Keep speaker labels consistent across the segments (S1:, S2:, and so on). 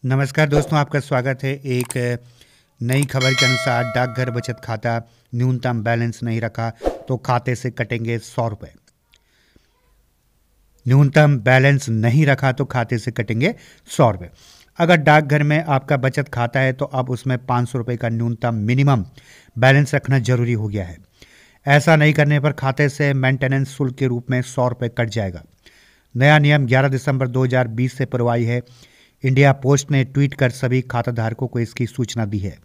S1: नमस्कार दोस्तों, आपका स्वागत है। एक नई खबर के अनुसार डाकघर बचत खाता न्यूनतम बैलेंस नहीं रखा तो खाते से कटेंगे 100 रुपये। न्यूनतम बैलेंस नहीं रखा तो खाते से कटेंगे 100 रुपये। अगर डाकघर में आपका बचत खाता है तो अब उसमें 500 रुपये का न्यूनतम मिनिमम बैलेंस रखना जरूरी हो गया है। ऐसा नहीं करने पर खाते से मेंटेनेंस शुल्क के रूप में 100 रुपये कट जाएगा। नया नियम 11 दिसंबर 2020 से प्रभावी है। इंडिया पोस्ट ने ट्वीट कर सभी खाताधारकों को इसकी सूचना दी है।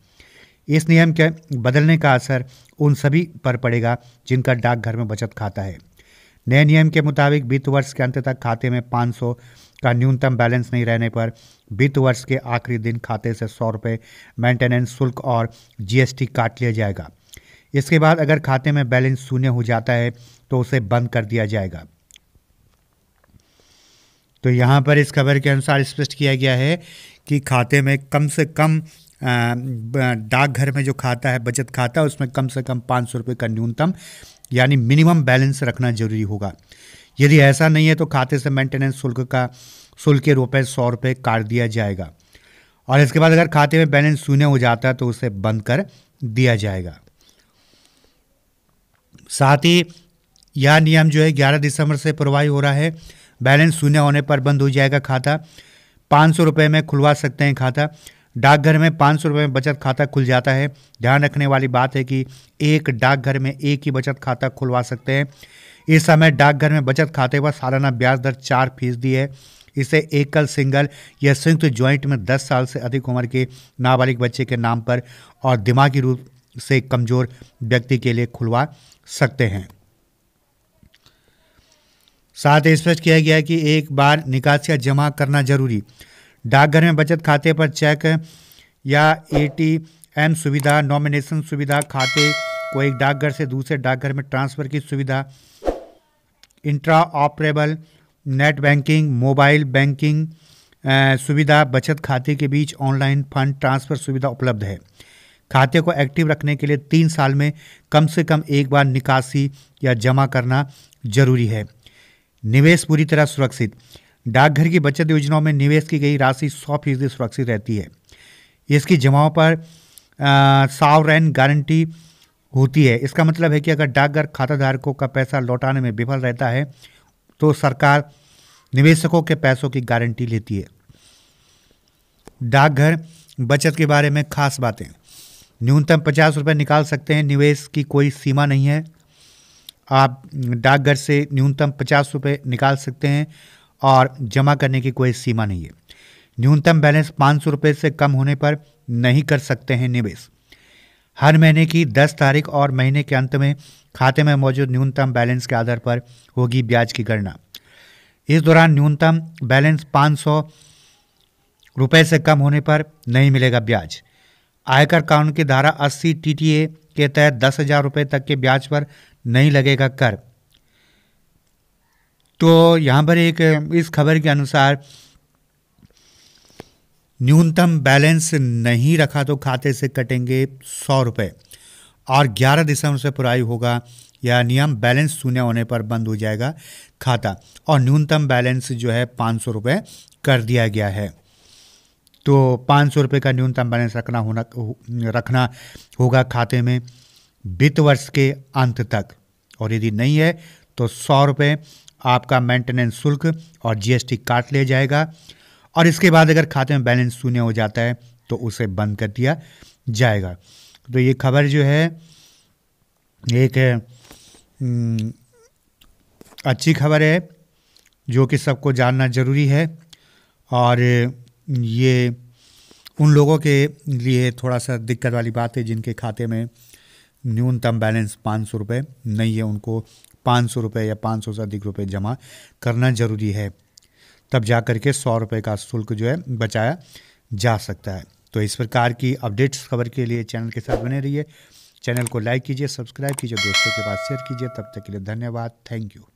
S1: इस नियम के बदलने का असर उन सभी पर पड़ेगा जिनका डाकघर में बचत खाता है। नए नियम के मुताबिक वित्त वर्ष के अंत तक खाते में 500 का न्यूनतम बैलेंस नहीं रहने पर वित्त वर्ष के आखिरी दिन खाते से 100 रुपये मेंटेनेंस शुल्क और जीएसटी काट लिया जाएगा। इसके बाद अगर खाते में बैलेंस शून्य हो जाता है तो उसे बंद कर दिया जाएगा। तो यहाँ पर इस खबर के अनुसार स्पष्ट किया गया है कि खाते में कम से कम डाकघर में जो खाता है बचत खाता उसमें कम से कम 500 रुपये का न्यूनतम यानी मिनिमम बैलेंस रखना जरूरी होगा। यदि ऐसा नहीं है तो खाते से मेंटेनेंस शुल्क के रूप में 100 रुपये काट दिया जाएगा और इसके बाद अगर खाते में बैलेंस शून्य हो जाता है तो उसे बंद कर दिया जाएगा। साथ ही यह नियम जो है 11 दिसंबर से प्रभावी हो रहा है। बैलेंस शून्य होने पर बंद हो जाएगा खाता। 500 रुपये में खुलवा सकते हैं खाता। डाकघर में 500 रुपये में बचत खाता खुल जाता है। ध्यान रखने वाली बात है कि एक डाकघर में एक ही बचत खाता खुलवा सकते हैं। इस समय डाकघर में बचत खाते पर सालाना ब्याज दर 4% है। इसे एकल, सिंगल या संयुक्त ज्वाइंट में 10 साल से अधिक उम्र के नाबालिग बच्चे के नाम पर और दिमागी रूप से कमजोर व्यक्ति के लिए खुलवा सकते हैं। साथ ही स्पष्ट किया गया है कि एक बार निकासियाँ जमा करना जरूरी। डाकघर में बचत खाते पर चेक या एटीएम सुविधा, नॉमिनेशन सुविधा, खाते को एक डाकघर से दूसरे डाकघर में ट्रांसफर की सुविधा, intra operable net banking, mobile banking सुविधा, बचत खाते के बीच ऑनलाइन फंड ट्रांसफर सुविधा उपलब्ध है। खाते को एक्टिव रखने के लिए 3 साल में कम से कम एक बार निकासी या जमा करना जरूरी है। निवेश पूरी तरह सुरक्षित। डाकघर की बचत योजनाओं में निवेश की गई राशि 100% सुरक्षित रहती है। इसकी जमाओं पर सॉवरेन गारंटी होती है। इसका मतलब है कि अगर डाकघर खाताधारकों का पैसा लौटाने में विफल रहता है तो सरकार निवेशकों के पैसों की गारंटी लेती है। डाकघर बचत के बारे में खास बातें। न्यूनतम 50 रुपये निकाल सकते हैं। निवेश की कोई सीमा नहीं है। आप डाकघर से न्यूनतम 50 रुपये निकाल सकते हैं और जमा करने की कोई सीमा नहीं है। न्यूनतम बैलेंस 500 रुपये से कम होने पर नहीं कर सकते हैं निवेश। हर महीने की 10 तारीख और महीने के अंत में खाते में मौजूद न्यूनतम बैलेंस के आधार पर होगी ब्याज की गणना। इस दौरान न्यूनतम बैलेंस 500 रुपये से कम होने पर नहीं मिलेगा ब्याज। आयकर कानून की धारा 80 टीटीए के तहत 10,000 रुपये तक के ब्याज पर नहीं लगेगा कर। तो यहाँ पर एक इस खबर के अनुसार न्यूनतम बैलेंस नहीं रखा तो खाते से कटेंगे 100 रुपये और 11 दिसंबर से प्रभावी होगा यह नियम। बैलेंस शून्य होने पर बंद हो जाएगा खाता और न्यूनतम बैलेंस जो है 500 रुपये कर दिया गया है। तो 500 रुपये का न्यूनतम बैलेंस रखना होगा खाते में वित्त वर्ष के अंत तक और यदि नहीं है तो 100 रुपये आपका मेंटेनेंस शुल्क और जीएसटी काट लिया जाएगा और इसके बाद अगर खाते में बैलेंस शून्य हो जाता है तो उसे बंद कर दिया जाएगा। तो ये खबर जो है एक अच्छी खबर है जो कि सबको जानना ज़रूरी है और ये उन लोगों के लिए थोड़ा सा दिक्कत वाली बात है जिनके खाते में न्यूनतम बैलेंस 500 रुपये नहीं है। उनको 500 रुपये या 500 से अधिक रुपये जमा करना जरूरी है, तब जा कर के 100 रुपये का शुल्क जो है बचाया जा सकता है। तो इस प्रकार की अपडेट्स खबर के लिए चैनल के साथ बने रहिए। चैनल को लाइक कीजिए, सब्सक्राइब कीजिए, दोस्तों के पास शेयर कीजिए। तब तक के लिए धन्यवाद। Thank you.